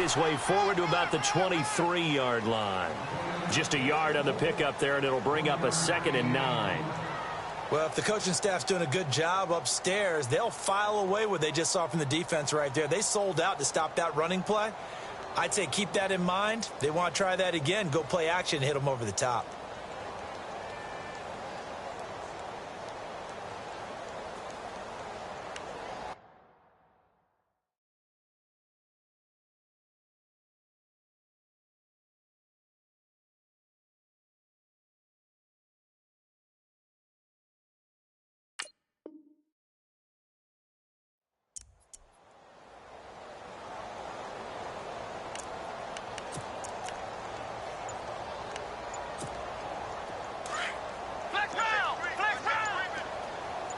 his way forward to about the 23-yard line. Just a yard on the pickup there, and it'll bring up a 2nd and 9. Well, if the coaching staff's doing a good job upstairs, they'll file away what they just saw from the defense right there. They sold out to stop that running play. I'd say keep that in mind. They want to try that again. Go play action, hit them over the top.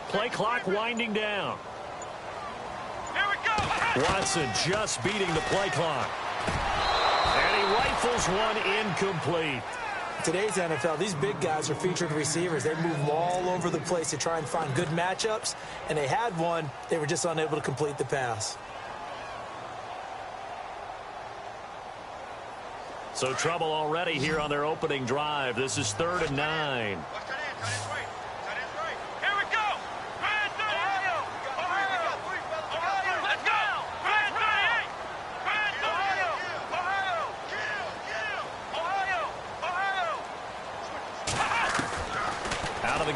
Play clock winding down. Here we go. Watson just beating the play clock. And he rifles one incomplete. Today's NFL, these big guys are featured receivers. They move all over the place to try and find good matchups, and they had one. They were just unable to complete the pass. So trouble already here on their opening drive. This is 3rd and 9.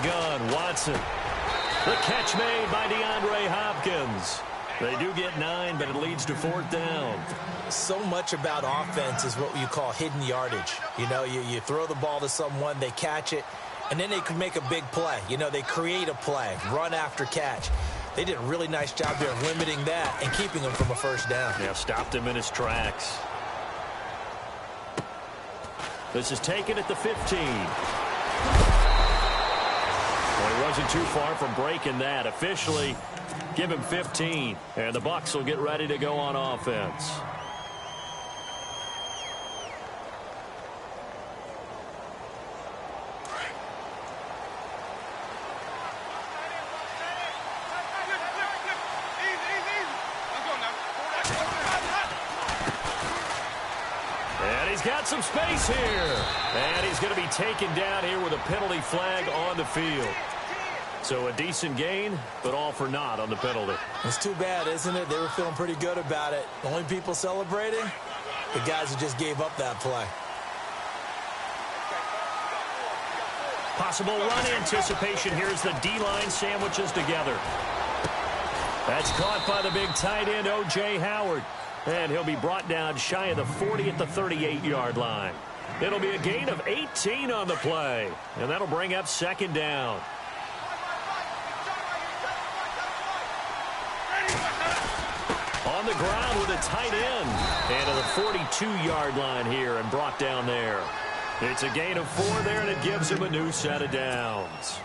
Gun, Watson. The catch made by DeAndre Hopkins. They do get 9, but it leads to 4th down. So much about offense is what you call hidden yardage. You know, you throw the ball to someone, they catch it, and then they can make a big play. You know, they create a play, run after catch. They did a really nice job there limiting that and keeping him from a 1st down. Yeah, stopped him in his tracks. This is taken at the 15. Well, he wasn't too far from breaking that. Officially, give him 15, and the Bucs will get ready to go on offense. And he's got some space here. And he's going to be taken down here with a penalty flag on the field. So a decent gain, but all for naught on the penalty. It's too bad, isn't it? They were feeling pretty good about it. The only people celebrating, the guys who just gave up that play. Possible run anticipation. Here's the D-line sandwiches together. That's caught by the big tight end, O.J. Howard. And he'll be brought down shy of the 40 at the 38-yard line. It'll be a gain of 18 on the play. And that'll bring up 2nd down. On the ground with a tight end. And to the 42-yard line here and brought down there. It's a gain of 4 there, and it gives him a new set of downs.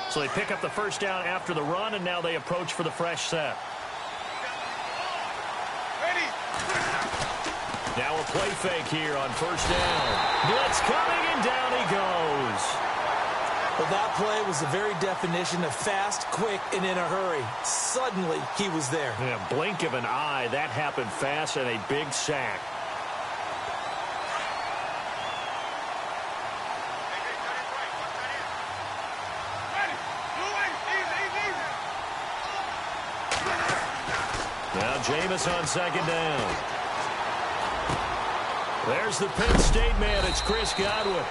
So they pick up the 1st down after the run, and now they approach for the fresh set. Now a play fake here on 1st down. Blitz coming, and down he goes. Well, that play was the very definition of fast, quick, and in a hurry. Suddenly, he was there. Yeah, blink of an eye. That happened fast, and a big sack. Now Jameis on 2nd down. There's the Penn State man. It's Chris Godwin.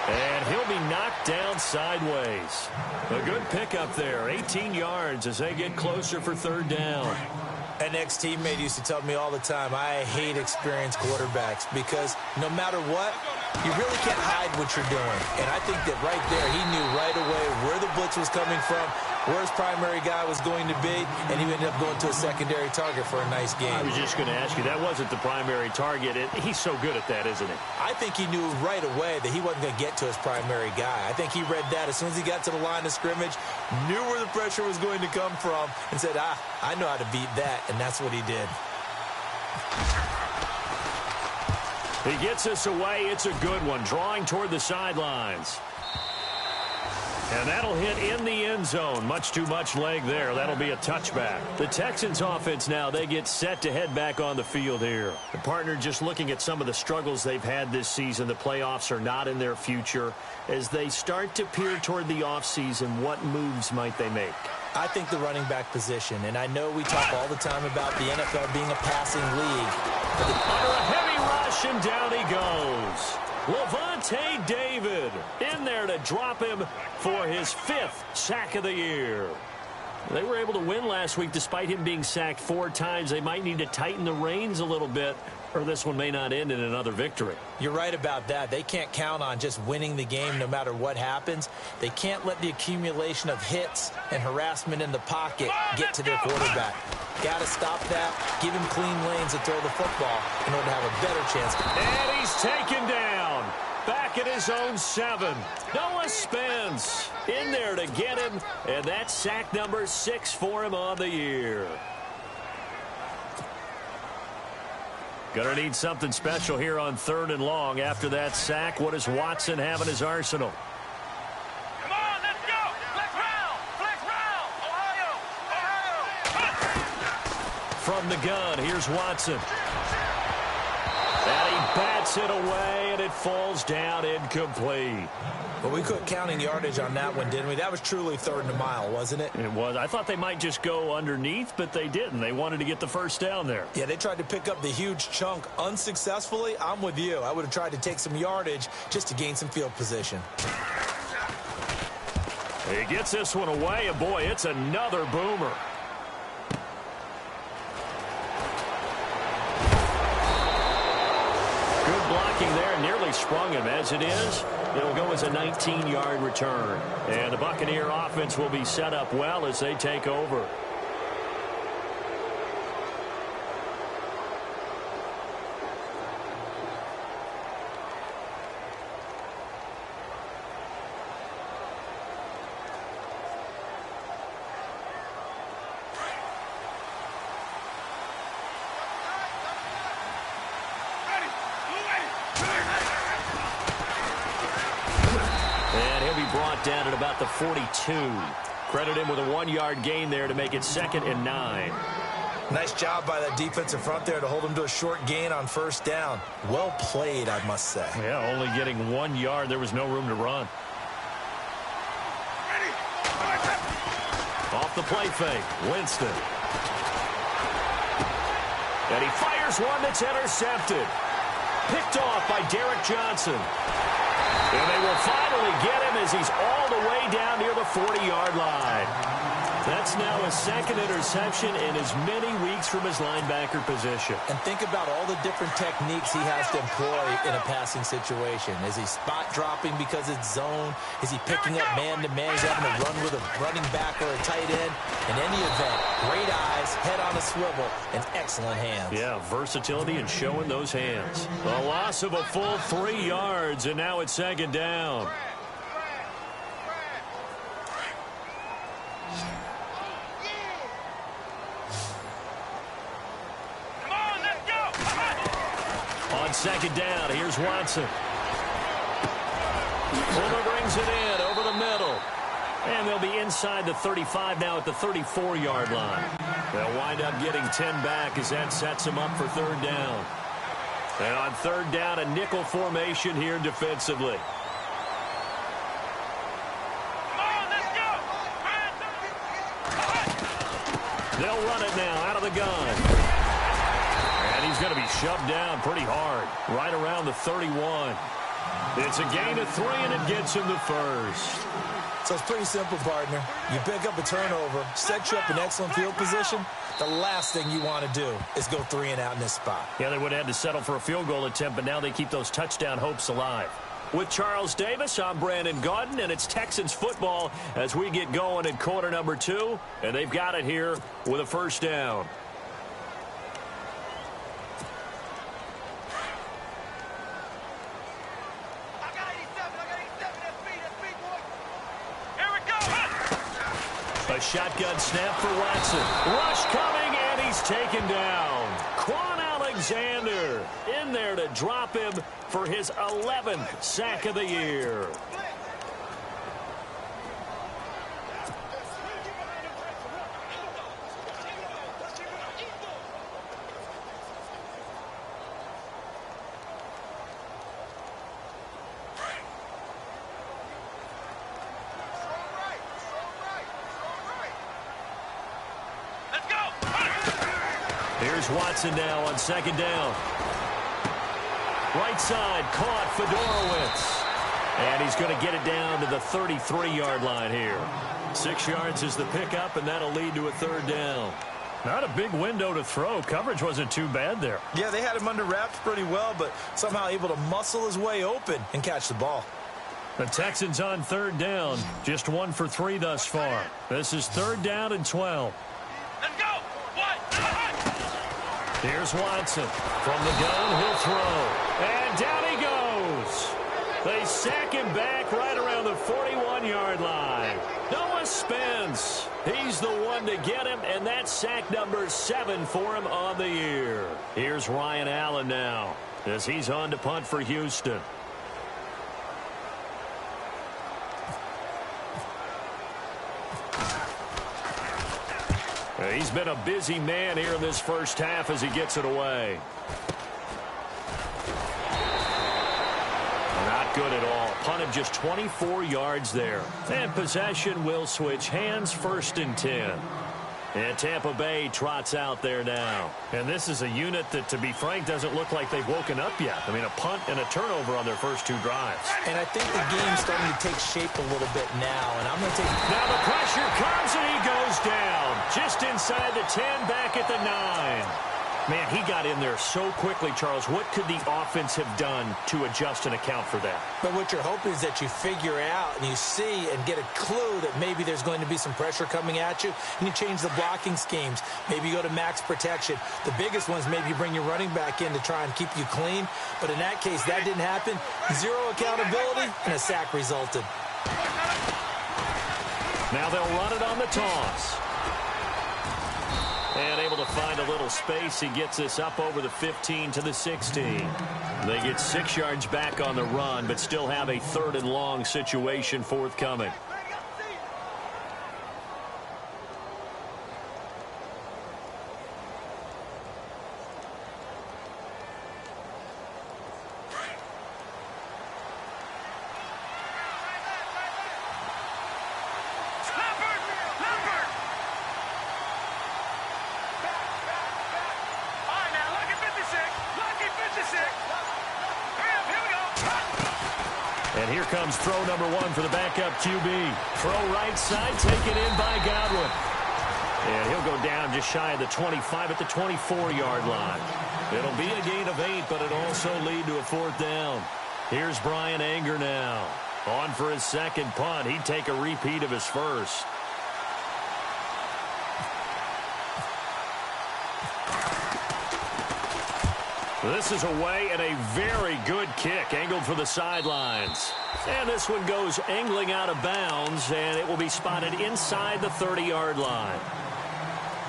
And he'll be knocked down sideways. A good pickup there. 18 yards as they get closer for 3rd down. An ex-teammate used to tell me all the time, I hate experienced quarterbacks because no matter what, you really can't hide what you're doing. And I think that right there, he knew right away where the blitz was coming from, where his primary guy was going to be, and he ended up going to a secondary target for a nice game. I was just going to ask you, that wasn't the primary target. He's so good at that, isn't he? I think he knew right away that he wasn't going to get to his primary guy. I think he read that as soon as he got to the line of scrimmage, knew where the pressure was going to come from, and said, I know how to beat that, and that's what he did. He gets us away. It's a good one, drawing toward the sidelines. And that'll hit in the end zone. Much too much leg there. That'll be a touchback. The Texans offense now, they get set to head back on the field here. The partner, just looking at some of the struggles they've had this season, the playoffs are not in their future. As they start to peer toward the offseason, what moves might they make? I think the running back position, and I know we talk all the time about the NFL being a passing league. Under a heavy rush, and down he goes. Levante David in there to drop him for his 5th sack of the year. They were able to win last week despite him being sacked 4 times. They might need to tighten the reins a little bit, or this one may not end in another victory. You're right about that. They can't count on just winning the game no matter what happens. They can't let the accumulation of hits and harassment in the pocket get to their quarterback. Got to stop that, give him clean lanes to throw the football in order to have a better chance. And he's taken down. Back at his own 7. Noah Spence in there to get him, and that's sack number 6 for him on the year. Gonna need something special here on 3rd and long. After that sack, what does Watson have in his arsenal? Come on, let's go. Flex round. Flex round. Ohio. From the gun, here's Watson. And he bats it away, and it falls down incomplete. But we quit counting yardage on that one, didn't we? That was truly 3rd and a mile, wasn't it? It was. I thought they might just go underneath, but they didn't. They wanted to get the first down there. Yeah, they tried to pick up the huge chunk unsuccessfully. I'm with you. I would have tried to take some yardage just to gain some field position. He gets this one away, and boy, it's another boomer. Good blocking there, nearly sprung him. As it is, it'll go as a 19-yard return. And the Buccaneer offense will be set up well as they take over. Brought down at about the 42. Credit him with a 1-yard gain there to make it 2nd and 9. Nice job by that defensive front there to hold him to a short gain on 1st down. Well played, I must say. Yeah, only getting 1 yard. There was no room to run. Off the play fake, Winston. And he fires one that's intercepted. Picked off by Derek Johnson. And they will finally get him as he's all the way down near the 40-yard line. That's now his 2nd interception in as many weeks from his linebacker position. And think about all the different techniques he has to employ in a passing situation. Is he spot dropping because it's zone? Is he picking up man-to-man? He's having to run with a running back or a tight end. In any event, great eyes, head on a swivel, and excellent hands. Yeah, versatility and showing those hands. A loss of a full 3 yards, and now it's 2nd down. On 2nd down, here's Watson. Fulmer brings it in over the middle. And they'll be inside the 35 now at the 34-yard line. They'll wind up getting 10 back as that sets them up for 3rd down. And on 3rd down, a nickel formation here defensively. They'll run it now out of the gun. And he's going to be shoved down pretty hard, right around the 31. It's a gain of 3, and it gets him to 1st. So it's pretty simple, partner. You pick up a turnover, set you up in excellent field position. The last thing you want to do is go 3 and out in this spot. Yeah, they would have had to settle for a field goal attempt, but now they keep those touchdown hopes alive. With Charles Davis, I'm Brandon Gaudin, and it's Texans football as we get going in quarter number 2, and they've got it here with a 1st down. A shotgun snap for Watson. Rush coming, and he's taken down. Quan Alexander in there to drop him for his 11th sack of the year. Here's Watson now on second down. Right side, caught Fedorowicz. And he's going to get it down to the 33-yard line here. 6 yards is the pickup, and that'll lead to a third down. Not a big window to throw. Coverage wasn't too bad there. Yeah, they had him under wraps pretty well, but somehow able to muscle his way open and catch the ball. The Texans on third down. Just 1 for 3 thus far. This is third down and 12. Let's go. Here's Watson. From the gun, he'll throw. And down he goes. They sack him back right around the 41-yard line. Noah Spence. He's the one to get him, and that's sack number 7 for him on the year. Here's Ryan Allen now as he's on to punt for Houston. He's been a busy man here in this first half as he gets it away. Not good at all. Punt of just 24 yards there. And possession will switch hands, 1st and 10. And Tampa Bay trots out there now. And this is a unit that, to be frank, doesn't look like they've woken up yet. I mean, a punt and a turnover on their first 2 drives. And I think the game's starting to take shape a little bit now. And I'm going to take... Now the pressure comes and he goes down. Just inside the 10, back at the 9. Man, he got in there so quickly, Charles. What could the offense have done to adjust and account for that? But what you're hoping is that you figure out and you see and get a clue that maybe there's going to be some pressure coming at you, and you change the blocking schemes. Maybe you go to max protection. The biggest ones, maybe you bring your running back in to try and keep you clean. But in that case, that didn't happen. 0 accountability, and a sack resulted. Now they'll run it on the toss. And able to find a little space. He gets this up over the 15 to the 16. They get 6 yards back on the run, but still have a 3rd and long situation forthcoming. And here comes throw number 1 for the backup QB. Throw right side, taken in by Godwin. And he'll go down just shy of the 25 at the 24-yard line. It'll be a gain of 8, but it'll also lead to a 4th down. Here's Brian Anger now. On for his second punt. He'd take a repeat of his first. This is away and a very good kick, angled for the sidelines. And this one goes angling out of bounds, and it will be spotted inside the 30-yard line.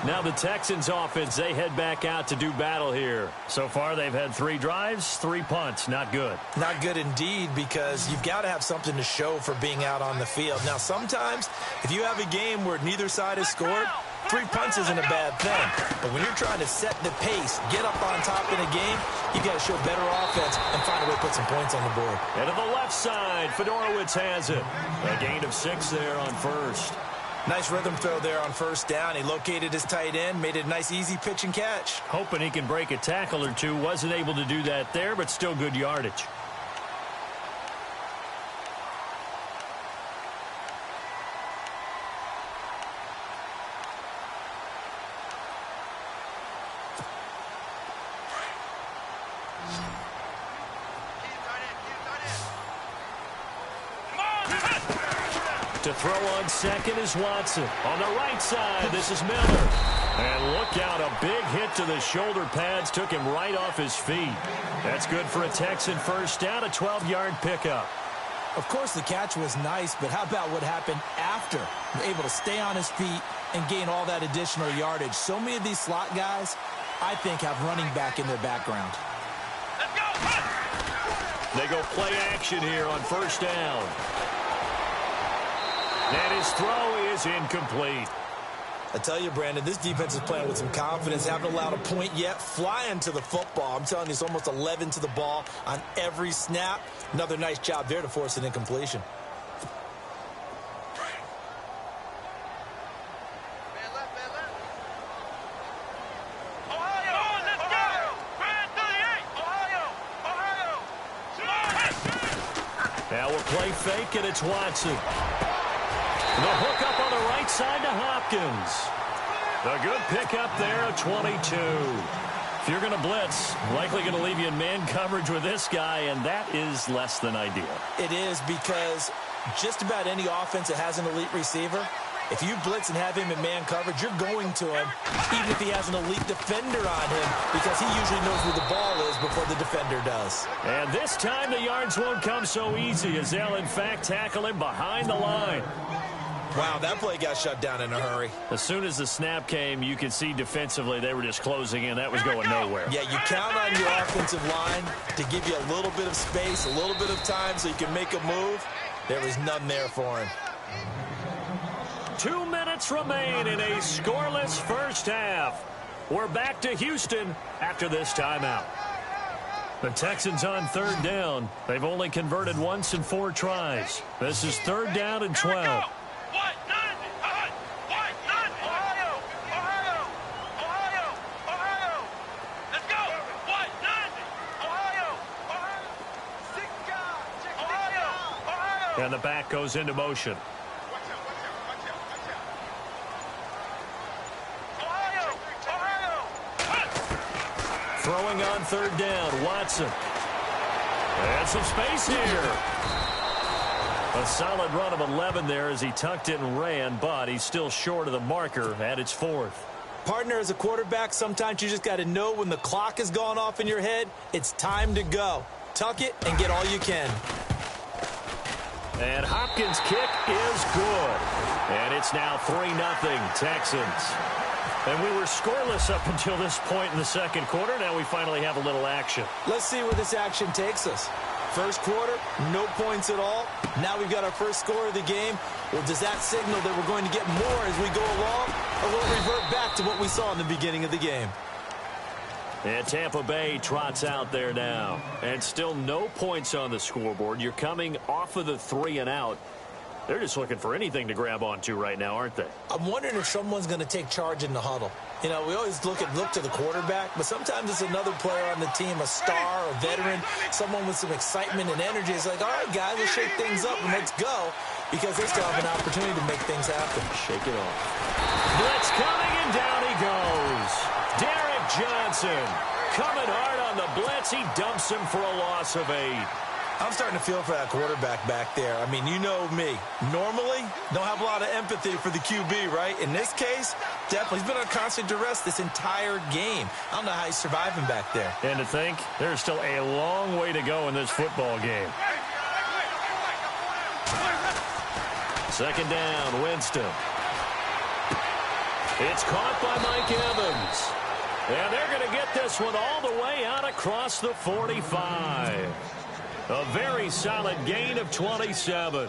Now the Texans offense, they head back out to do battle here. So far they've had 3 drives, 3 punts. Not good. Not good indeed, because you've got to have something to show for being out on the field. Now sometimes if you have a game where neither side has scored, 3 punts isn't a bad thing. But when you're trying to set the pace, get up on top in a game, you got to show better offense and find a way to put some points on the board. And to the left side, Fedorowicz has it. A gain of 6 there on first. Nice rhythm throw there on first down. He located his tight end, made it a nice easy pitch and catch. Hoping he can break a tackle or two. Wasn't able to do that there, but still good yardage. To throw on second is Watson. On the right side, this is Miller. And look out, a big hit to the shoulder pads. Took him right off his feet. That's good for a Texan first down, a 12-yard pickup. Of course, the catch was nice, but how about what happened after? Able to stay on his feet and gain all that additional yardage. So many of these slot guys, I think, have running back in their background. Let's go. They go play action here on first down. And his throw is incomplete. I tell you, Brandon, this defense is playing with some confidence. Haven't allowed a point yet. Flying to the football. I'm telling you, it's almost 11 to the ball on every snap. Another nice job there to force an incompletion. Ohio, Play fake, and it's Watson. The hook up on the right side to Hopkins. A good pickup there at 22. If you're going to blitz, likely going to leave you in man coverage with this guy, and that is less than ideal. It is, because just about any offense that has an elite receiver, if you blitz and have him in man coverage, you're going to him, even if he has an elite defender on him, because he usually knows where the ball is before the defender does. And this time the yards won't come so easy, as they'll, in fact, tackle him behind the line. Wow, that play got shut down in a hurry. As soon as the snap came, you could see defensively they were just closing in. That was going nowhere. Yeah, you count on your offensive line to give you a little bit of space, a little bit of time so you can make a move. There was none there for him. 2 minutes remain in a scoreless first half. We're back to Houston after this timeout. The Texans on third down. They've only converted once in 4 tries. This is third down and 12. And the back goes into motion. Throwing on third down, Watson. And some space here. A solid run of 11 there as he tucked it and ran, but he's still short of the marker at its 4th. Partner, as a quarterback, sometimes you just got to know when the clock has gone off in your head, it's time to go. Tuck it and get all you can. And Hopkins' kick is good. And it's now 3-0 Texans. And we were scoreless up until this point in the second quarter. Now we finally have a little action. Let's see where this action takes us. First quarter, no points at all. Now we've got our first score of the game. Well, does that signal that we're going to get more as we go along? Or will it revert back to what we saw in the beginning of the game? And Tampa Bay trots out there now. And still no points on the scoreboard. You're coming off of the 3 and out. They're just looking for anything to grab onto right now, aren't they? I'm wondering if someone's going to take charge in the huddle. You know, we always look to the quarterback, but sometimes it's another player on the team, a star, a veteran, someone with some excitement and energy. It's like, all right, guys, let's shake things up and let's go, because they still have an opportunity to make things happen. Shake it off. Blitz coming, and down he goes. Derek Johnson coming hard on the blitz. He dumps him for a loss of 8. I'm starting to feel for that quarterback back there. I mean, you know me. Normally, don't have a lot of empathy for the QB, right? In this case, definitely. He's been on constant duress this entire game. I don't know how he's surviving back there. And to think, there's still a long way to go in this football game. Second down, Winston. It's caught by Mike Evans. And they're going to get this one all the way out across the 45. A very solid gain of 27.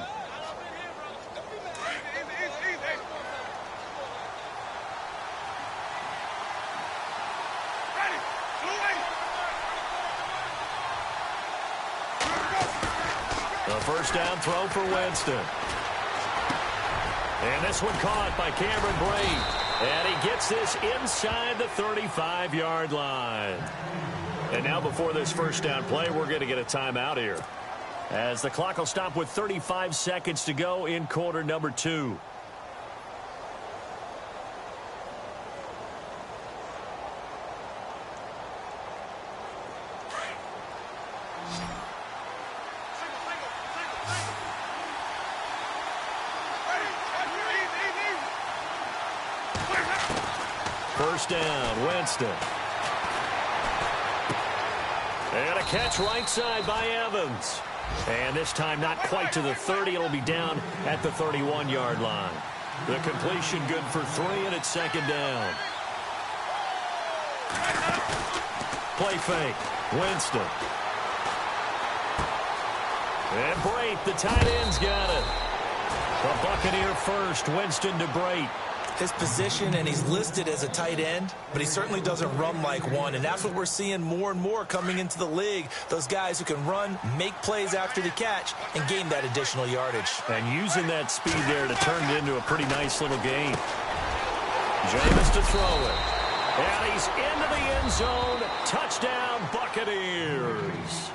The first down throw for Winston. And this one caught by Cameron Brate. And he gets this inside the 35-yard line. And now before this first down play, we're going to get a timeout here, as the clock will stop with 35 seconds to go in quarter number 2. First down, Winston. And a catch right side by Evans. And this time not quite to the 30. It'll be down at the 31-yard line. The completion good for 3, and it's second down. Play fake. Winston. And Brate, the tight end's got it. The Buccaneer first. Winston to Brate. His position, and he's listed as a tight end, but he certainly doesn't run like one, and that's what we're seeing more and more coming into the league. Those guys who can run, make plays after the catch, and gain that additional yardage. And using that speed there to turn it into a pretty nice little gain. Jameis to throw it. And he's into the end zone. Touchdown, Buccaneers.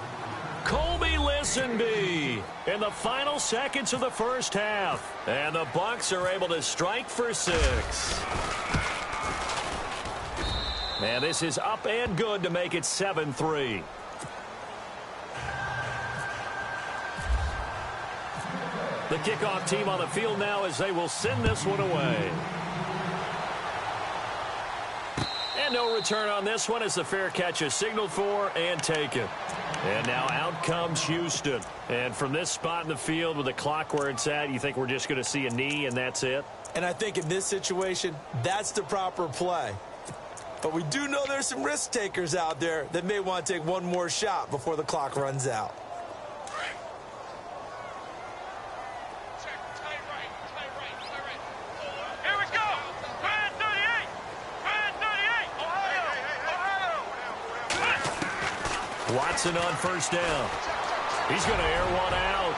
Colby Listenby in the final seconds of the first half. And the Bucks are able to strike for 6. And this is up and good to make it 7-3. The kickoff team on the field now as they will send this one away. And no return on this one as the fair catch is signaled for and taken. And now out comes Houston. And from this spot in the field with the clock where it's at, you think we're just going to see a knee and that's it? And I think in this situation, that's the proper play. But we do know there's some risk takers out there that may want to take one more shot before the clock runs out. Here we go. Brand 38. Brand 38. Ohio. Watson on first down. He's going to air one out.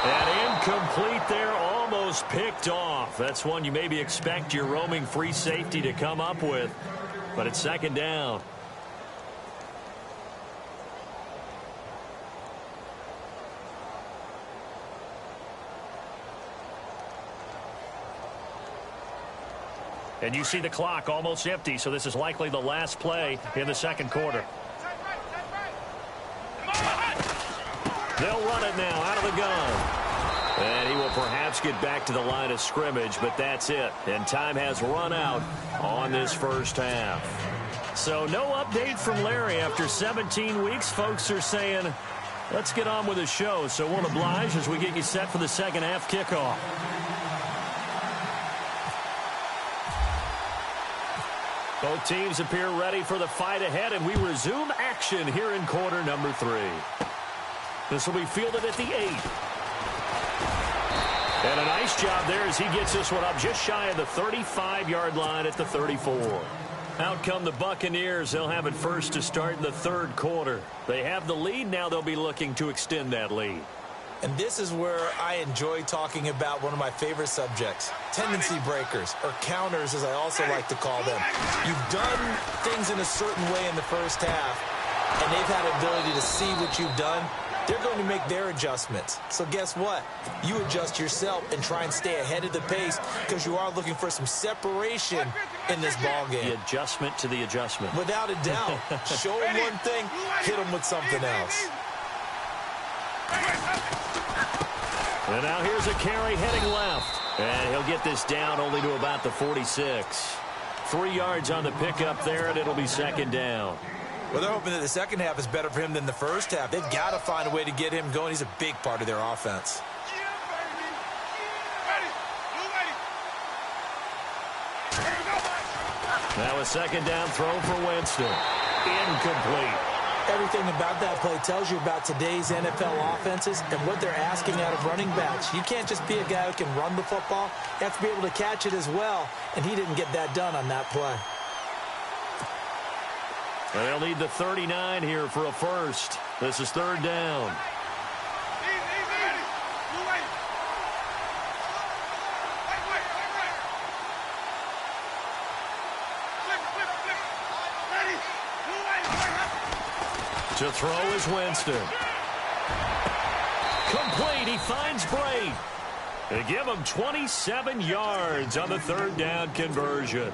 And incomplete there, almost picked off. That's one you maybe expect your roaming free safety to come up with. But it's second down. And you see the clock almost empty, so this is likely the last play in the second quarter. They'll run it now out of the gun. And he will perhaps get back to the line of scrimmage, but that's it. And time has run out on this first half. So no update from Larry after 17 weeks. Folks are saying, let's get on with the show. So we'll oblige as we get you set for the second half kickoff. Both teams appear ready for the fight ahead, and we resume action here in quarter number 3. This will be fielded at the 8. And a nice job there as he gets this one up just shy of the 35-yard line at the 34. Out come the Buccaneers. They'll have it first to start in the third quarter. They have the lead. Now they'll be looking to extend that lead. And this is where I enjoy talking about one of my favorite subjects, tendency breakers, or counters as I also like to call them. You've done things in a certain way in the first half, and they've had an ability to see what you've done. They're going to make their adjustments. So guess what? You adjust yourself and try and stay ahead of the pace because you are looking for some separation in this ball game. The adjustment to the adjustment. Without a doubt. Show them one thing, hit them with something else. And now here's a carry heading left. And he'll get this down only to about the 46. 3 yards on the pickup there, and it'll be second down. Well, they're hoping that the second half is better for him than the first half. They've got to find a way to get him going. He's a big part of their offense. Now a second down throw for Winston. Incomplete. Everything about that play tells you about today's NFL offenses and what they're asking out of running backs. You can't just be a guy who can run the football. You have to be able to catch it as well, and he didn't get that done on that play. They'll need the 39 here for a first. This is third down. To throw is Winston. Complete. He finds Bray. They give him 27 yards on the third down conversion.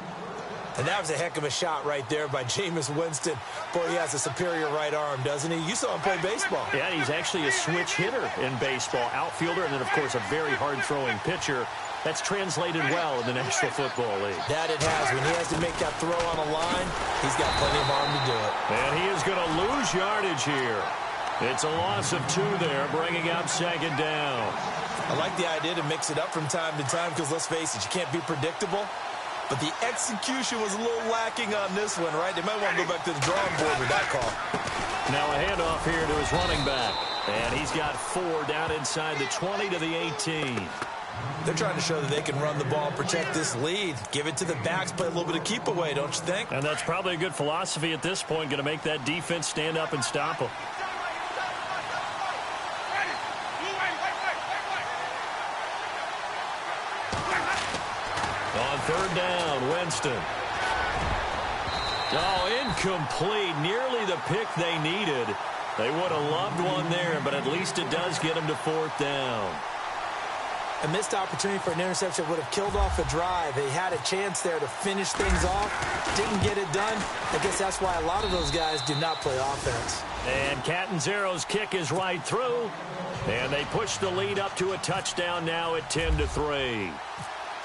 And that was a heck of a shot right there by Jameis Winston. Boy, he has a superior right arm, doesn't he? You saw him play baseball. Yeah, he's actually a switch hitter in baseball. Outfielder and then, of course, a very hard-throwing pitcher. That's translated well in the National Football League. That it has. When he has to make that throw on a line, he's got plenty of arm to do it. And he is going to lose yardage here. It's a loss of 2 there, bringing up second down. I like the idea to mix it up from time to time because, let's face it, you can't be predictable. But the execution was a little lacking on this one, right? They might want to go back to the drawing board with that call. Now a handoff here to his running back. And he's got 4 down inside the 20 to the 18. They're trying to show that they can run the ball and protect this lead. Give it to the backs, play a little bit of keep away, don't you think? And that's probably a good philosophy at this point, going to make that defense stand up and stop them. On third down, Winston. Oh, incomplete. Nearly the pick they needed. They would have loved one there, but at least it does get them to 4th down. A missed opportunity for an interception would have killed off a drive. They had a chance there to finish things off. Didn't get it done. I guess that's why a lot of those guys do not play offense. And Catanzaro's kick is right through. And they push the lead up to a touchdown now at 10-3.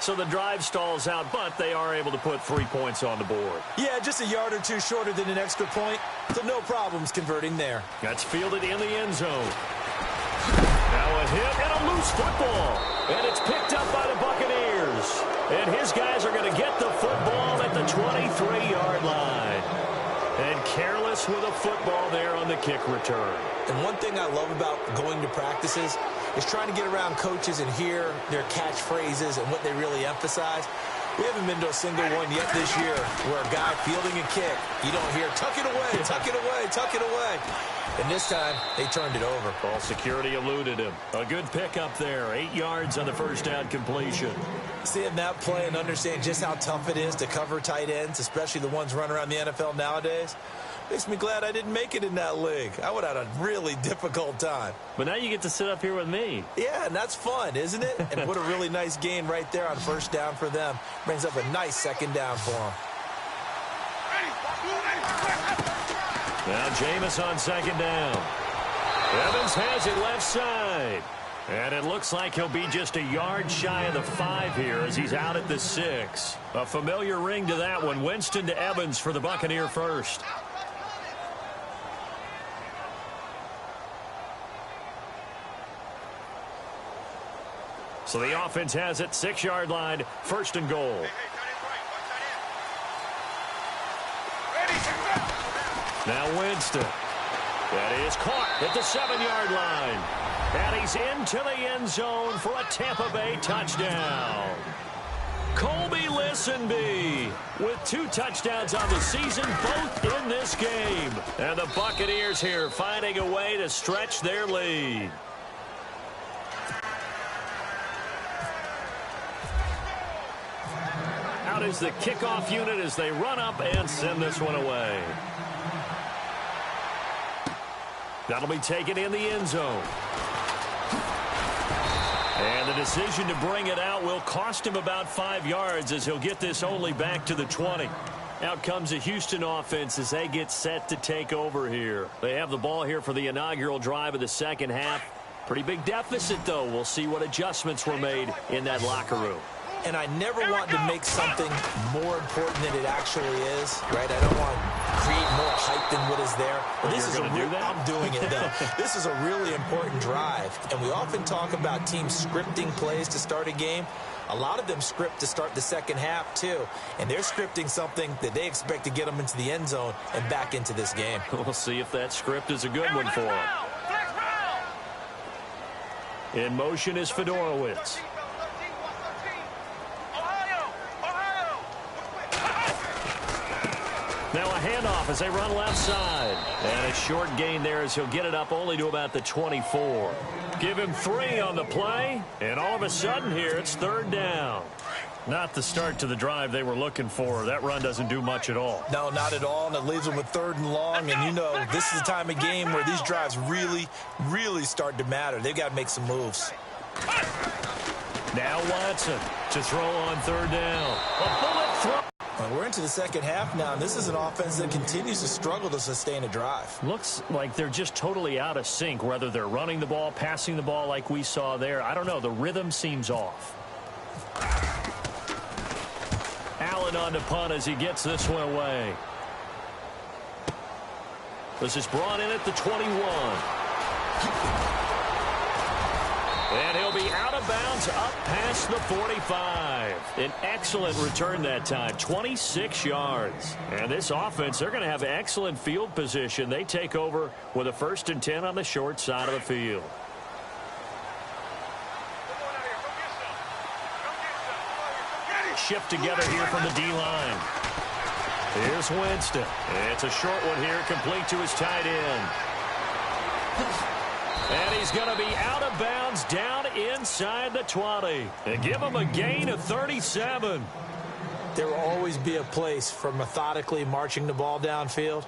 So the drive stalls out, but they are able to put 3 points on the board. Yeah, just a yard or two shorter than an extra point. So no problems converting there. That's fielded in the end zone. Now a hit and a loose football. And it's picked up by the Buccaneers. And his guys are going to get the football at the 23-yard line. And careless with a football there on the kick return. And one thing I love about going to practices is trying to get around coaches and hear their catchphrases and what they really emphasize. We haven't been to a single one yet this year where a guy fielding a kick, you don't hear, tuck it away, tuck it away, tuck it away. And this time, they turned it over. Ball security eluded him. A good pickup there. 8 yards on the first down completion. Seeing that play and understanding just how tough it is to cover tight ends, especially the ones running around the NFL nowadays, makes me glad I didn't make it in that league. I would have had a really difficult time. But now you get to sit up here with me. Yeah, and that's fun, isn't it? And what a really nice gain right there on first down for them. Brings up a nice second down for them. Now Jameis on second down. Evans has it left side. And it looks like he'll be just a yard shy of the 5 here as he's out at the 6. A familiar ring to that one. Winston to Evans for the Buccaneer first. So the offense has it, 6-yard line, 1st and goal. Now Winston. That is caught at the 7-yard line. And he's into the end zone for a Tampa Bay touchdown. Colby Listenby with 2 touchdowns on the season, both in this game. And the Buccaneers here finding a way to stretch their lead. Out is the kickoff unit as they run up and send this one away. That'll be taken in the end zone. And the decision to bring it out will cost him about 5 yards as he'll get this only back to the 20. Out comes the Houston offense as they get set to take over here. They have the ball here for the inaugural drive of the second half. Pretty big deficit, though. We'll see what adjustments were made in that locker room. And I never want to make something more important than it actually is, right? I don't want to create more hype than what is there. But this is I'm doing it, though. This is a really important drive. And we often talk about teams scripting plays to start a game. A lot of them script to start the second half, too. And they're scripting something that they expect to get them into the end zone and back into this game. We'll see if that script is a good one for them. In motion is Fedorowicz. Now a handoff as they run left side. And a short gain there as he'll get it up only to about the 24. Give him 3 on the play. And all of a sudden here, it's 3rd down. Not the start to the drive they were looking for. That run doesn't do much at all. No, not at all. And it leaves them with 3rd and long. And, you know, this is the time of game where these drives really, really start to matter. They've got to make some moves. Now Watson to throw on 3rd down. A bullet throw. Well, we're into the second half now, and this is an offense that continues to struggle to sustain a drive. Looks like they're just totally out of sync, whether they're running the ball, passing the ball like we saw there. I don't know. The rhythm seems off. Allen on the punt as he gets this one away. This is brought in at the 21. And he'll be out of bounds up past the 45. An excellent return that time, 26 yards. And this offense, they're going to have excellent field position. They take over with a 1st and 10 on the short side of the field. Shift together here from the D-line. Here's Winston. It's a short one here, complete to his tight end. And he's going to be out of bounds down inside the 20. And give him a gain of 37. There will always be a place for methodically marching the ball downfield.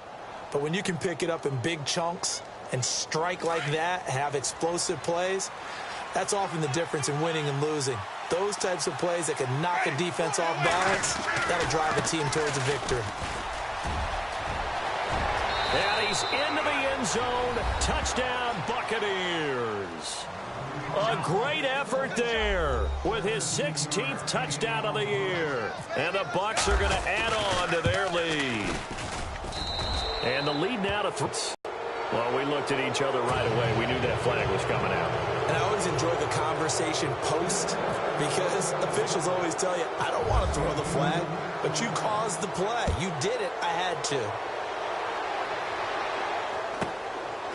But when you can pick it up in big chunks and strike like that, have explosive plays, that's often the difference in winning and losing. Those types of plays that can knock a defense off balance, that'll drive a team towards a victory. And he's into the end zone. Touchdown, Buccaneers. A great effort there with his 16th touchdown of the year. And the Bucs are going to add on to their lead. And the lead now to 3. Well, we looked at each other right away. We knew that flag was coming out. And I always enjoy the conversation post because officials always tell you, I don't want to throw the flag, but you caused the play. You did it. I had to.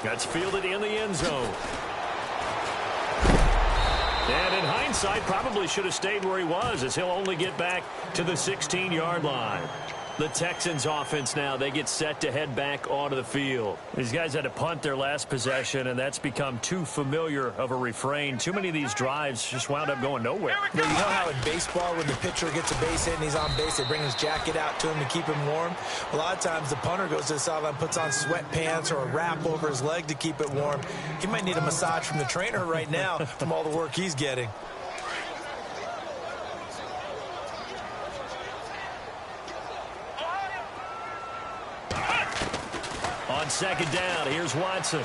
That's fielded in the end zone. And in hindsight, probably should have stayed where he was, as he'll only get back to the 16-yard line. The Texans offense now, they get set to head back onto the field. These guys had to punt their last possession, and that's become too familiar of a refrain. Too many of these drives just wound up going nowhere. Well, you know how in baseball, when the pitcher gets a base hit and he's on base, they bring his jacket out to him to keep him warm? A lot of times the punter goes to the sideline, puts on sweatpants or a wrap over his leg to keep it warm. He might need a massage from the trainer right now from all the work he's getting. On second down, here's Watson.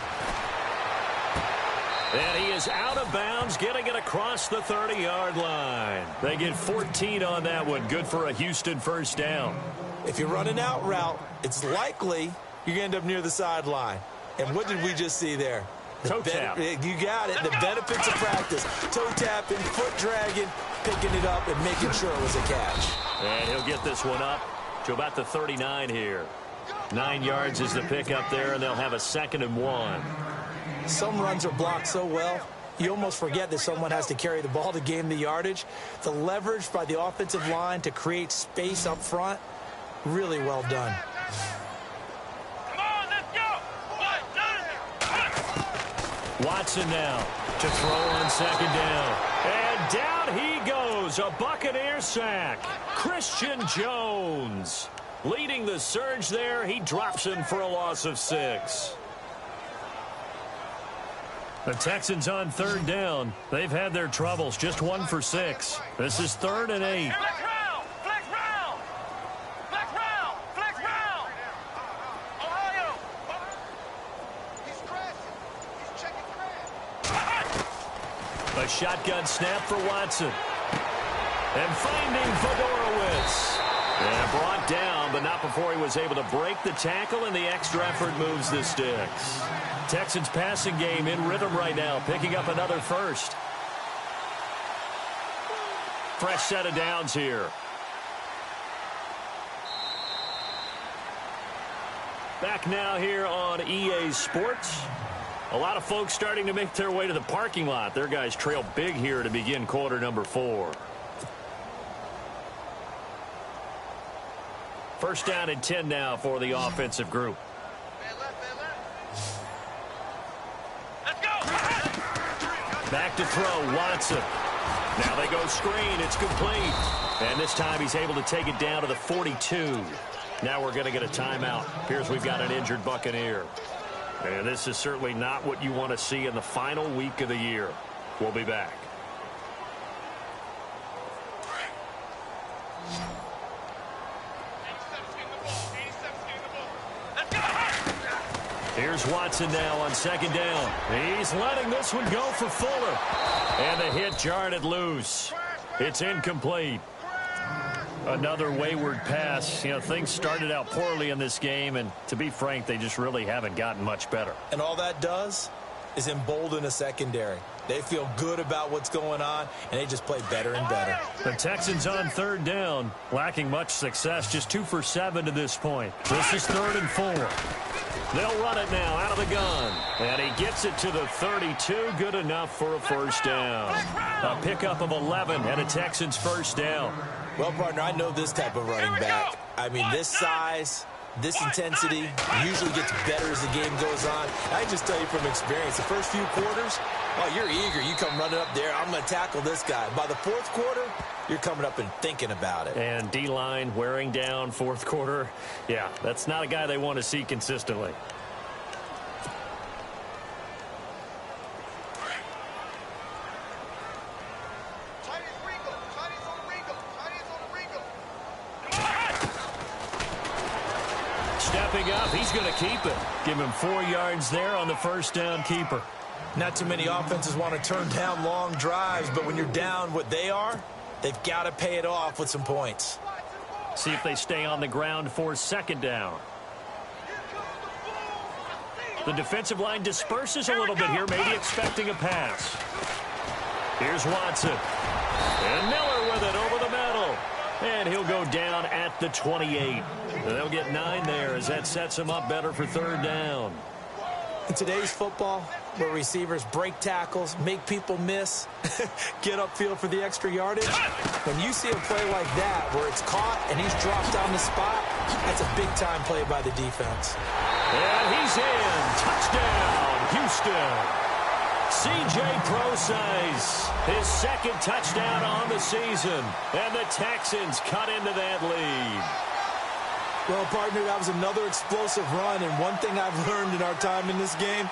And he is out of bounds, getting it across the 30-yard line. They get 14 on that one. Good for a Houston first down. If you run an out route, it's likely you're going to end up near the sideline. And what did we just see there? Toe tap. You got it. The benefits of practice. Toe tapping, foot dragging, picking it up, and making sure it was a catch. And he'll get this one up to about the 39 here. 9 yards is the pickup there, and they'll have a 2nd and 1. Some runs are blocked so well, you almost forget that someone has to carry the ball to gain the yardage. The leverage by the offensive line to create space up front, really well done. Come on, let's go. 1, 2, 3. Watson now to throw on 2nd down. And down he goes, a Buccaneer sack. Christian Jones leading the surge there. He drops him for a loss of 6. The Texans on 3rd down. They've had their troubles, just 1 for 6. This is 3rd and 8. Flex round, flex round. Flex round, flex round. Ohio. He's crashing. He's checking crash. A shotgun snap for Watson. And finding Fedorowicz. And brought down, but not before he was able to break the tackle, and the extra effort moves the sticks. Texans passing game in rhythm right now, picking up another first. Fresh set of downs here. Back now here on EA Sports. A lot of folks starting to make their way to the parking lot. Their guys trail big here to begin quarter number 4. First down and 10 now for the offensive group. Let's go. Back to throw, Watson. Now they go screen. It's complete. And this time he's able to take it down to the 42. Now we're going to get a timeout. Appears we've got an injured Buccaneer. And this is certainly not what you want to see in the final week of the year. We'll be back. Here's Watson now on 2nd down. He's letting this one go for Fuller. And the hit jarred it loose. It's incomplete. Another wayward pass. You know, things started out poorly in this game, and to be frank, they just really haven't gotten much better. And all that does is embolden a secondary. They feel good about what's going on, and they just play better and better. The Texans on 3rd down, lacking much success, just 2 for 7 to this point. This is 3rd and 4. They'll run it now out of the gun. And he gets it to the 32. Good enough for a first down. A pickup of 11 and a Texans first down. Well, partner, I know this type of running back. I mean, this size, this intensity usually gets better as the game goes on. I just tell you from experience, the first few quarters, oh, you're eager. You come running up there, I'm going to tackle this guy. By the 4th quarter, you're coming up and thinking about it. And D-line wearing down 4th quarter. Yeah, that's not a guy they want to see consistently. stepping up. He's going to keep it. Give him 4 yards there on the first down keeper. Not too many offenses want to turn down long drives, but when you're down what they are, they've got to pay it off with some points. See if they stay on the ground for second down. The defensive line disperses a little bit here, maybe expecting a pass. Here's Watson. And Miller with it over the middle. And he'll go down at the 28. And they'll get 9 there as that sets him up better for third down. In today's football, where receivers break tackles, make people miss, get upfield for the extra yardage, when you see a play like that where it's caught and he's dropped on the spot, that's a big-time play by the defense. And he's in. Touchdown, Houston. C.J. Procise, his second touchdown on the season. And the Texans cut into that lead. Well, partner, that was another explosive run, and one thing I've learned in our time in this game,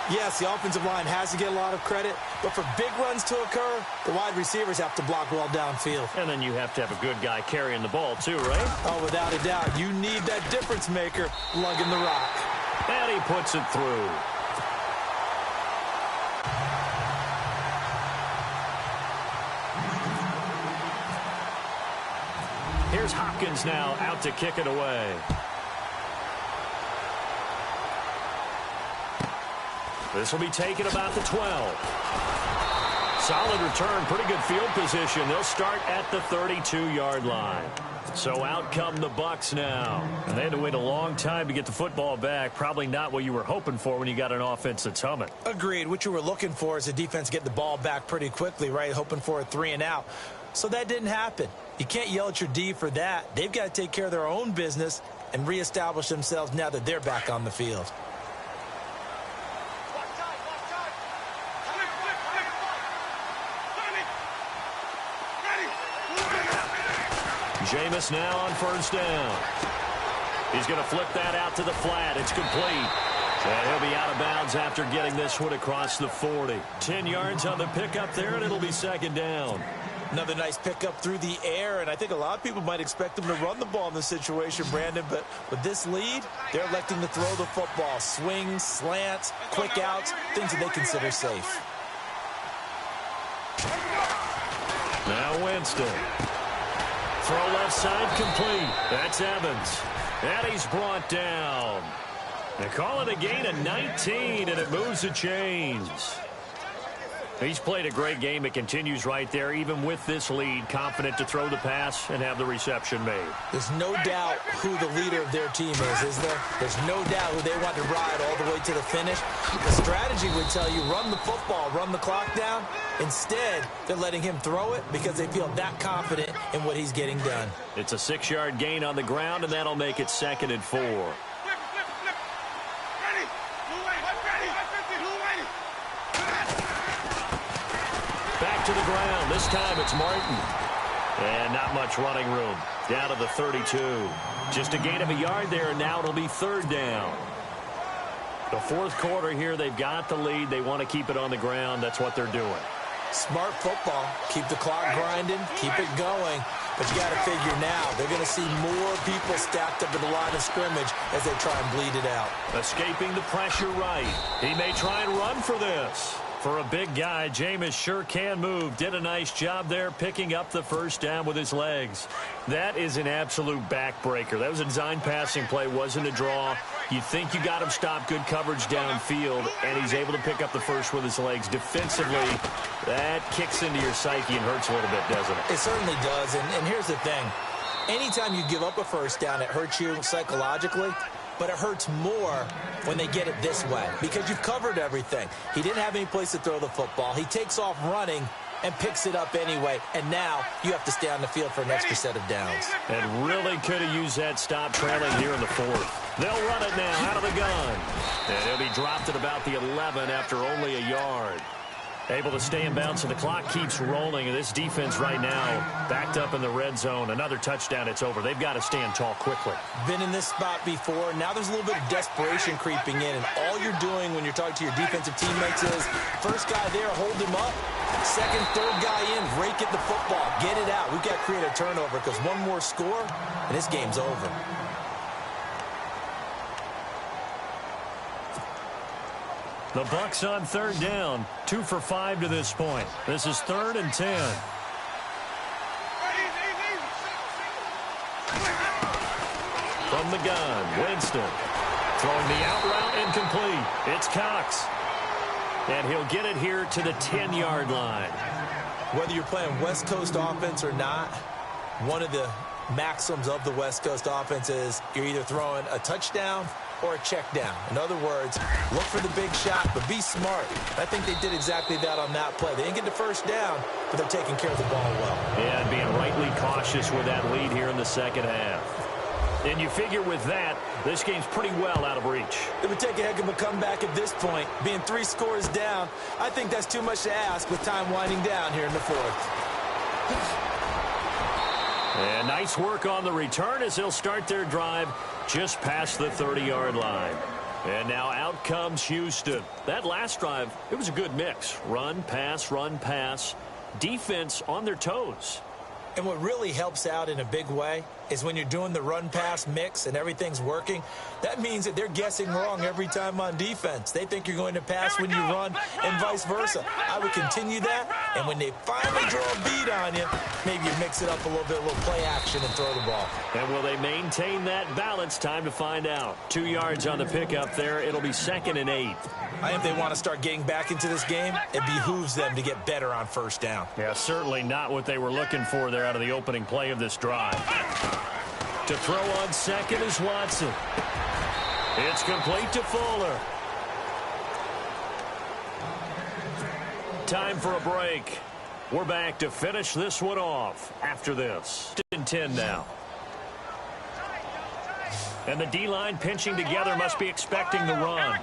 yes, the offensive line has to get a lot of credit, but for big runs to occur, the wide receivers have to block well downfield. And then you have to have a good guy carrying the ball too, right? Oh, without a doubt. You need that difference maker lugging the rock. And he puts it through. Here's Hopkins now out to kick it away. This will be taken about the 12. Solid return, pretty good field position. They'll start at the 32-yard line. So out come the Bucs now. And they had to wait a long time to get the football back. Probably not what you were hoping for when you got an offense that's humming. Agreed. What you were looking for is a defense getting the ball back pretty quickly, right? Hoping for a 3 and out. So that didn't happen. You can't yell at your D for that. They've got to take care of their own business and reestablish themselves now that they're back on the field. Jameis now on first down. He's going to flip that out to the flat. It's complete. And he'll be out of bounds after getting this one across the 40. 10 yards on the pickup there, and it'll be second down. Another nice pickup through the air, and I think a lot of people might expect them to run the ball in this situation, Brandon, but with this lead, they're electing to throw the football. Swings, slants, quick outs, things that they consider safe. Now Winston. Throw left side complete. That's Evans. And he's brought down. They call it a gain of 19, and it moves the chains. He's played a great game. It continues right there, even with this lead, confident to throw the pass and have the reception made. There's no doubt who the leader of their team is there? There's no doubt who they want to ride all the way to the finish. The strategy would tell you run the football, run the clock down. Instead, they're letting him throw it because they feel that confident in what he's getting done. It's a 6-yard gain on the ground, and that'll make it 2nd and 4. Back to the ground. This time it's Martin. And not much running room. Down to the 32. Just a gain of a yard there, and now it'll be 3rd down. The 4th quarter here, they've got the lead. They want to keep it on the ground. That's what they're doing. Smart football. Keep the clock grinding. Keep it going. But you got to figure now, they're going to see more people stacked up at the line of scrimmage as they try and bleed it out. Escaping the pressure right. He may try and run for this. For a big guy, Jameis sure can move. Did a nice job there picking up the first down with his legs. That is an absolute backbreaker. That was a design passing play, wasn't a draw. You think you got him stopped, good coverage downfield, and he's able to pick up the first with his legs. Defensively, that kicks into your psyche and hurts a little bit, doesn't it? It certainly does, and here's the thing. Anytime you give up a first down, it hurts you psychologically. But it hurts more when they get it this way because you've covered everything. He didn't have any place to throw the football. He takes off running and picks it up anyway. And now you have to stay on the field for an extra set of downs. And really could have used that stop trailing here in the 4th. They'll run it now out of the gun. And he'll be dropped at about the 11 after only a yard. Able to stay in bounds, and the clock keeps rolling. And this defense right now backed up in the red zone. Another touchdown, it's over. They've got to stand tall quickly. Been in this spot before. Now there's a little bit of desperation creeping in. And all you're doing when you're talking to your defensive teammates is first guy there, hold him up. Second, third guy in, rake at the football. Get it out. We've got to create a turnover because one more score, and this game's over. The Bucs on third down, 2 for 5 to this point. This is 3rd and 10. From the gun, Winston. Throwing the out route incomplete. It's Cox. And he'll get it here to the 10-yard line. Whether you're playing West Coast offense or not, one of the maxims of the West Coast offense is you're either throwing a touchdown or a check down. In other words, look for the big shot, but be smart. I think they did exactly that on that play. They didn't get the first down, but they're taking care of the ball well. Yeah, and being rightly cautious with that lead here in the second half. And you figure with that, this game's pretty well out of reach. It would take a heck of a comeback at this point. Being 3 scores down, I think that's too much to ask with time winding down here in the 4th. And nice work on the return as they'll start their drive just past the 30-yard line. And now out comes Houston. That last drive, it was a good mix. Run, pass, defense on their toes. And what really helps out in a big way is when you're doing the run-pass mix and everything's working, that means that they're guessing wrong every time on defense. They think you're going to pass when you run and vice versa. I would continue that, and when they finally draw a beat on you, maybe you mix it up a little play action and throw the ball. And will they maintain that balance? Time to find out. 2 yards on the pickup there. It'll be 2nd and 8. I think if they want to start getting back into this game, it behooves them to get better on first down. Yeah, certainly not what they were looking for there out of the opening play of this drive. To throw on second is Watson. It's complete to Fuller. Time for a break. We're back to finish this one off after this. 10 now. And the D-line pinching together must be expecting the run.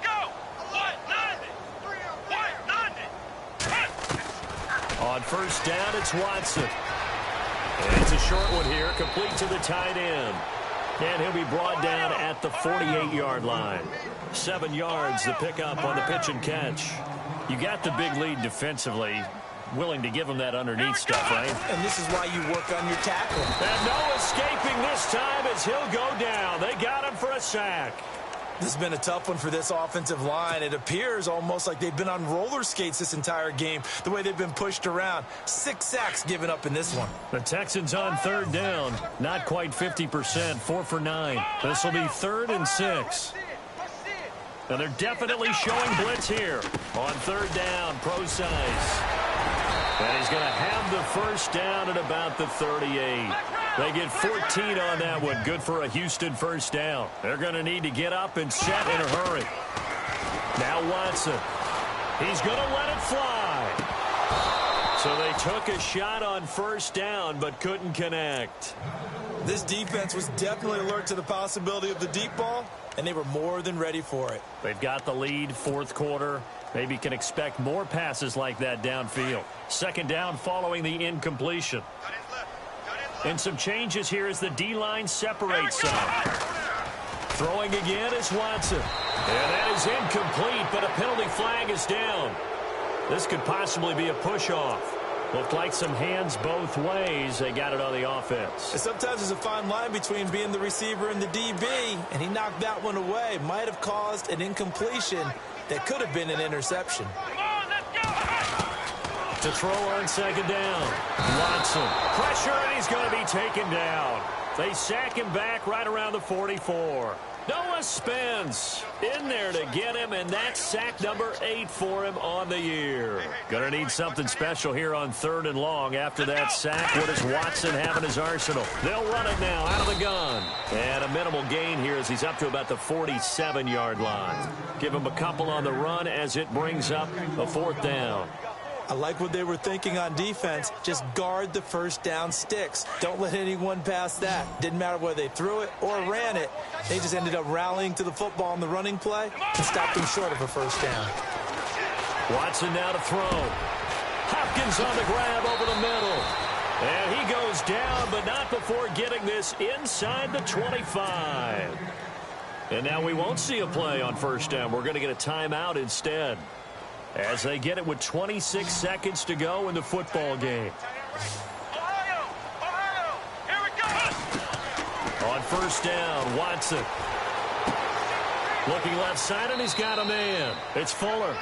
On first down, it's Watson. And it's a short one here, complete to the tight end. And he'll be brought down at the 48-yard line. 7 yards the pickup on the pitch and catch. You got the big lead defensively. Willing to give him that underneath stuff, right? And this is why you work on your tackle. And no escaping this time as he'll go down. They got him for a sack. This has been a tough one for this offensive line. It appears almost like they've been on roller skates this entire game, the way they've been pushed around. 6 sacks given up in this one. The Texans on third down. Not quite 50%, 4 for 9. This will be 3rd and 6. And they're definitely showing blitz here. On third down, pro size. And he's going to have the first down at about the 38. They get 14 on that one. Good for a Houston first down. They're going to need to get up and set in a hurry. Now Watson. He's going to let it fly. So they took a shot on first down but couldn't connect. This defense was definitely alert to the possibility of the deep ball, and they were more than ready for it. They've got the lead, 4th quarter. Maybe can expect more passes like that downfield. 2nd down following the incompletion. And some changes here as the D-line separates some. Throwing again is Watson. And that is incomplete, but a penalty flag is down. This could possibly be a push-off. Looked like some hands both ways. They got it on the offense. And sometimes there's a fine line between being the receiver and the DB, and he knocked that one away. Might have caused an incompletion that could have been an interception. To throw on 2nd down. Watson. Pressure, and he's going to be taken down. They sack him back right around the 44. Noah Spence in there to get him, and that's sack number 8 for him on the year. Going to need something special here on 3rd and long after that sack. What does Watson have in his arsenal? They'll run it now out of the gun. And a minimal gain here as he's up to about the 47-yard line. Give him a couple on the run as it brings up a 4th down. I like what they were thinking on defense. Just guard the first down sticks. Don't let anyone pass that. Didn't matter whether they threw it or ran it. They just ended up rallying to the football on the running play and stopped them short of a first down. Watson now to throw. Hopkins on the grab over the middle. And he goes down, but not before getting this inside the 25. And now we won't see a play on first down. We're going to get a timeout instead, as they get it with 26 seconds to go in the football game. Ohio, here we go. On first down, Watson. Looking left side, and he's got a man. It's Fuller.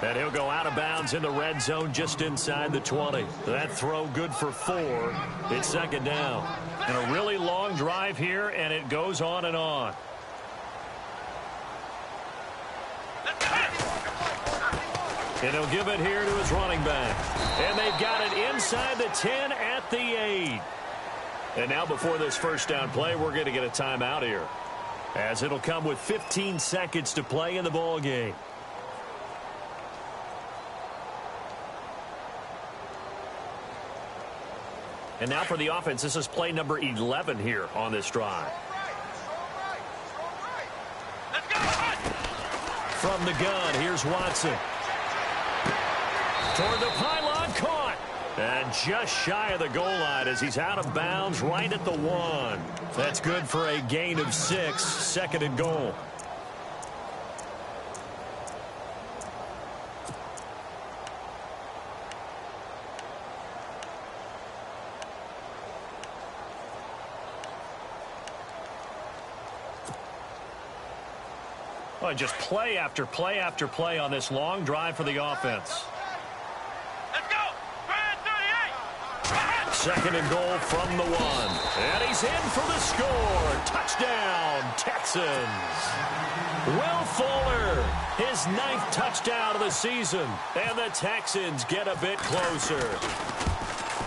And he'll go out of bounds in the red zone just inside the 20. That throw good for 4. It's second down. And a really long drive here, and it goes on and on. And he'll give it here to his running back. And they've got it inside the 10 at the 8. And now before this first down play, we're going to get a timeout here, as it'll come with 15 seconds to play in the ball game. And now for the offense, this is play number 11 here on this drive. From the gun, here's Watson. Toward the pylon, caught. And just shy of the goal line as he's out of bounds right at the 1. That's good for a gain of 6, second and goal. Well, just play after play after play on this long drive for the offense. Let's go. Brand 38. Second and goal from the 1. And he's in for the score. Touchdown, Texans. Will Fuller, his 9th touchdown of the season. And the Texans get a bit closer.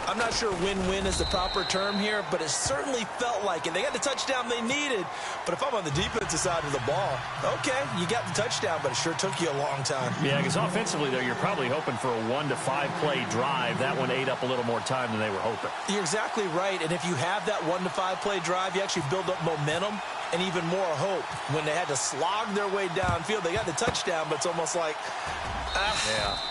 I'm not sure win-win is the proper term here, but it certainly felt like it. They got the touchdown they needed, but if I'm on the defensive side of the ball, okay, you got the touchdown, but it sure took you a long time. Yeah, because offensively, though, you're probably hoping for a 1 to 5 play drive. That one ate up a little more time than they were hoping. You're exactly right, and if you have that 1 to 5 play drive, you actually build up momentum and even more hope. When they had to slog their way downfield, they got the touchdown, but it's almost like,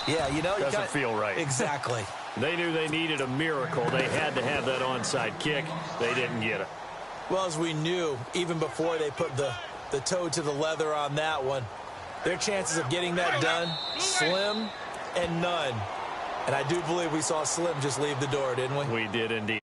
yeah, you know, doesn't feel right. Exactly. They knew they needed a miracle. They had to have that onside kick. They didn't get it. Well, as we knew, even before they put the toe to the leather on that one, their chances of getting that done, slim and none. And I do believe we saw Slim just leave the door, didn't we? We did indeed.